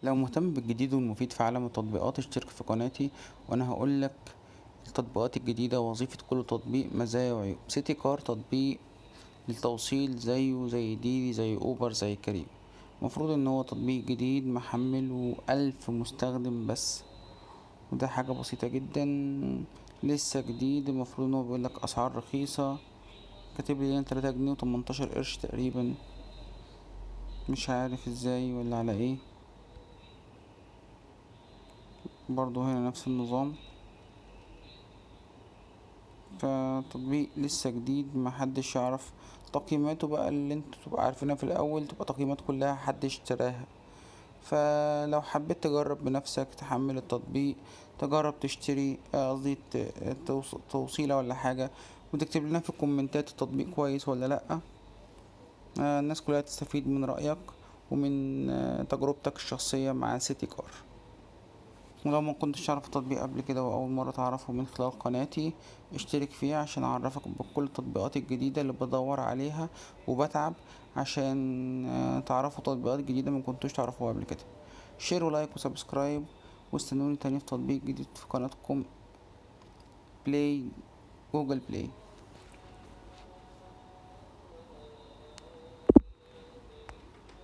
لو مهتم بالجديد والمفيد في عالم التطبيقات اشترك في قناتي، وانا هقولك التطبيقات الجديدة ووظيفة كل تطبيق، مزايا وعيوب. سيتي كار تطبيق للتوصيل زيه زي ديدي زي اوبر زي كريم. المفروض ان هو تطبيق جديد محمل 1000 مستخدم بس، وده حاجة بسيطة جدا، لسه جديد. المفروض ان هو بيقولك اسعار رخيصة، كاتبلي هنا 3 جنيه و18 قرش تقريبا، مش عارف ازاي ولا على ايه. برضو هنا نفس النظام، فتطبيق لسه جديد محدش يعرف تقييماته بقى، اللي انتوا تبقى عارفينها في الاول تبقى تقييمات كلها حد اشتراها. فلو حبيت تجرب بنفسك تحمل التطبيق، تجرب تشتري قصدي توصيلة ولا حاجة، وتكتب لنا في الكومنتات التطبيق كويس ولا لأ. الناس كلها تستفيد من رأيك ومن تجربتك الشخصية مع سيتي كار. ولو ما كنتش تعرف التطبيق قبل كده واول مره تعرفه من خلال قناتي، اشترك فيها عشان اعرفك بكل التطبيقات الجديده اللي بدور عليها وبتعب عشان تعرفوا تطبيقات جديده ما كنتوش تعرفوها قبل كده. شير ولايك وسبسكرايب، واستنوني تاني في تطبيق جديد في قناتكم بلاي، جوجل بلاي.